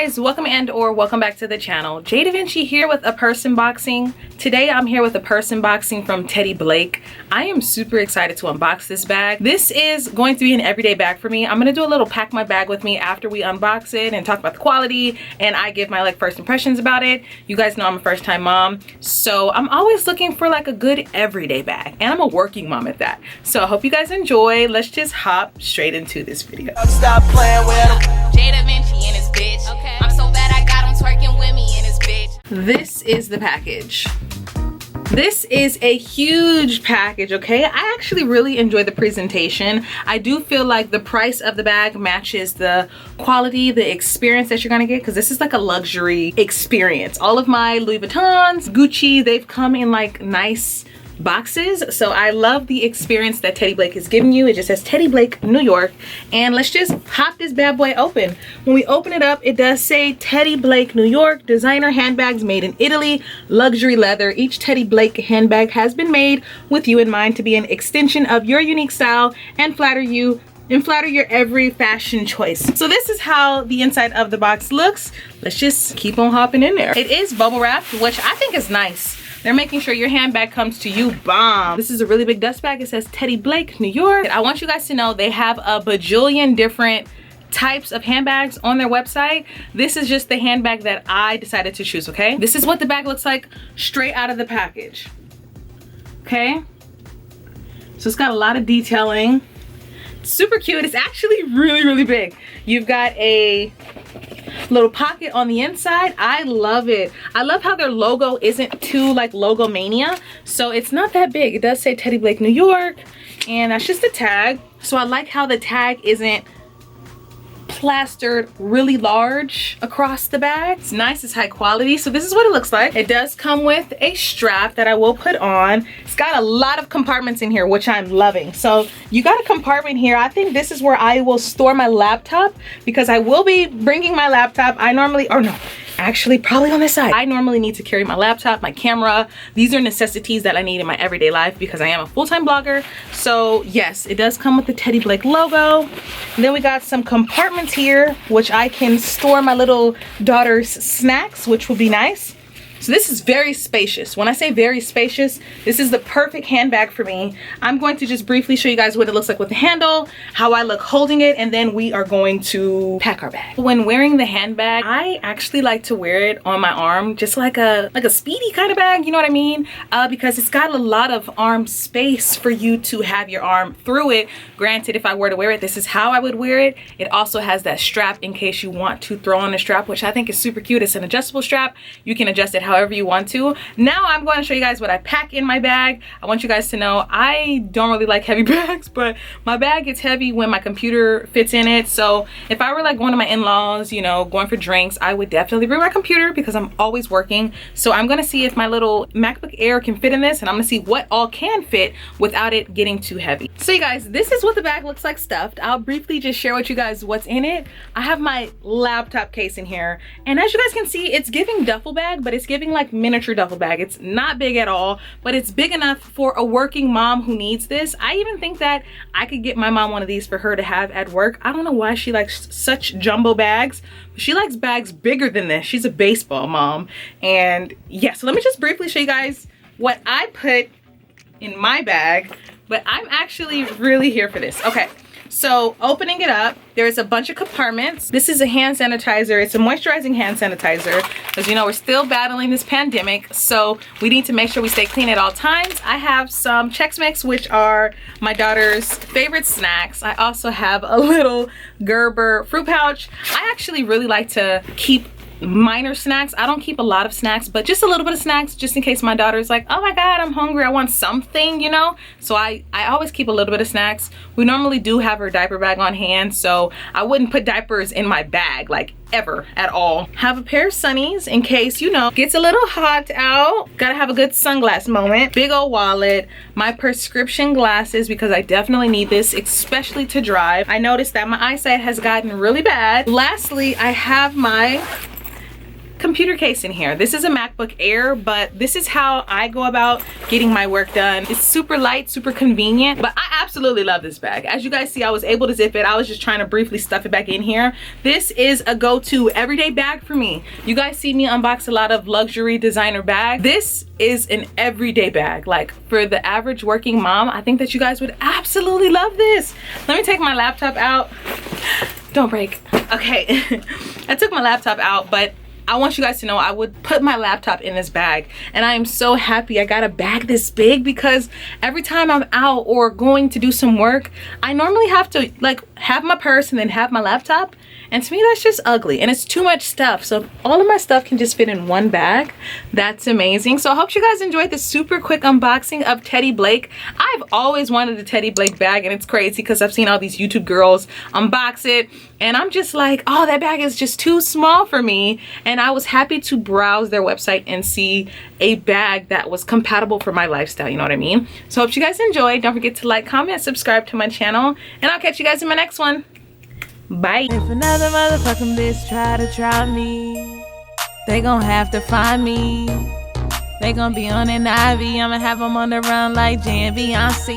guys, welcome welcome back to the channel. jdevinci here with a purse unboxing. Today I'm here with a purse unboxing from teddyblake. I am super excited to unbox this bag. This is going to be an everyday bag for me. I'm gonna do a little pack my bag with me after we unbox it and talk about the quality, and I give my first impressions about it. You guys know I'm a first time mom, so I'm always looking for a good everyday bag, and I'm a working mom at that. So I hope you guys enjoy. Let's just hop straight into this video. Stop playing with him. jdevinci and his bitch. Okay. I'm so bad I got him twerking with me and his bitch. This is the package. This is a huge package, okay? I actually really enjoy the presentation. I do feel like the price of the bag matches the quality, the experience that you're gonna get, because this is a luxury experience. All of my Louis Vuittons, Gucci, they've come in nice boxes, so I love the experience that teddyblake is giving you. It just says teddyblake New York, and let's just pop this bad boy open. When we open it up, it does say teddyblake New York, designer handbags made in Italy, luxury leather. Each teddyblake handbag has been made with you in mind to be an extension of your unique style and flatter your every fashion choice. So this is how the inside of the box looks. Let's just keep on hopping in there. It is bubble wrapped, which I think is nice. They're making sure your handbag comes to you bomb. This is a really big dust bag. It says teddyblake New York. I want you guys to know they have a bajillion different types of handbags on their website. This is just the handbag that I decided to choose, okay? This is what the bag looks like straight out of the package, okay? So it's got a lot of detailing. Super cute. It's actually really big. You've got a little pocket on the inside. I love it. I love how their logo isn't too logo mania, so it's not that big. It does say teddyblake New York, and that's just a tag. So I like how the tag isn't plastered really large across the bag. It's nice, it's high quality. So this is what it looks like. It does come with a strap that I will put on. It's got a lot of compartments in here, which I'm loving. So you got a compartment here. I think this is where I will store my laptop, because I will be bringing my laptop. Actually probably on this side. I normally need to carry my laptop, my camera. These are necessities that I need in my everyday life because I am a full-time blogger. So yes, it does come with the teddyblake logo. And then we got some compartments here, which I can store my little daughter's snacks, which will be nice. So this is very spacious. When I say very spacious, this is the perfect handbag for me. I'm going to just briefly show you guys what it looks like with the handle, how I look holding it, and then we are going to pack our bag. When wearing the handbag, I actually like to wear it on my arm, just like a speedy kind of bag, you know what I mean? Because it's got a lot of arm space for you to have your arm through it. Granted, if I were to wear it, this is how I would wear it. It also has that strap in case you want to throw on a strap, which I think is super cute. It's an adjustable strap. You can adjust it however you want to. Now I'm going to show you guys what I pack in my bag. I want you guys to know I don't really like heavy bags, but my bag gets heavy when my computer fits in it. So if I were going to my in-laws, you know, going for drinks, I would definitely bring my computer because I'm always working. So I'm going to see if my little MacBook Air can fit in this, and I'm going to see what all can fit without it getting too heavy. So you guys, this is what the bag looks like stuffed. I'll briefly just share with you guys what's in it. I have my laptop case in here, and as you guys can see, it's giving duffel bag, but it's giving miniature duffel bag. It's not big at all, but it's big enough for a working mom who needs this. I even think that I could get my mom one of these for her to have at work. I don't know why she likes such jumbo bags, but she likes bags bigger than this. She's a baseball mom. And yeah, so let me just briefly show you guys what I put in my bag, but I'm actually really here for this. Okay. So opening it up, there's a bunch of compartments. This is a hand sanitizer. It's a moisturizing hand sanitizer because, you know, we're still battling this pandemic, so we need to make sure we stay clean at all times. I have some Chex Mix, which are my daughter's favorite snacks. I also have a little Gerber fruit pouch. I actually really like to keep minor snacks. I don't keep a lot of snacks, but just a little bit of snacks just in case my daughter's like, oh my god, I'm hungry, I want something, you know. So I always keep a little bit of snacks. We normally do have her diaper bag on hand, so I wouldn't put diapers in my bag ever at all. Have a pair of sunnies in case, you know, gets a little hot out. Gotta have a good sunglass moment. Big old wallet, my prescription glasses because I definitely need this, especially to drive. I noticed that my eyesight has gotten really bad. Lastly, I have my computer case in here. This is a MacBook Air, but this is how I go about getting my work done. It's super light, super convenient, but I absolutely love this bag. As you guys see, I was able to zip it. I was just trying to briefly stuff it back in here. This is a go-to everyday bag for me. You guys see me unbox a lot of luxury designer bags. This is an everyday bag. Like, for the average working mom, I think that you guys would absolutely love this. Let me take my laptop out. Don't break. Okay. I took my laptop out, but I want you guys to know I would put my laptop in this bag, and I am so happy I got a bag this big, because every time I'm out or going to do some work, I normally have to like have my purse and then have my laptop, and to me that's just ugly and it's too much stuff. So all of my stuff can just fit in one bag. That's amazing. So I hope you guys enjoyed this super quick unboxing of teddyblake. I've always wanted a teddyblake bag, and it's crazy because I've seen all these YouTube girls unbox it, and I'm just like, oh, that bag is just too small for me. And I was happy to browse their website and see a bag that was compatible for my lifestyle, you know what I mean? So I hope you guys enjoyed. Don't forget to like, comment, subscribe to my channel, and I'll catch you guys in my next one. Bye. If another motherfucking bitch try me, they gon' have to find me. They gon' be on an IV, I'ma have them on the run like jdevinci.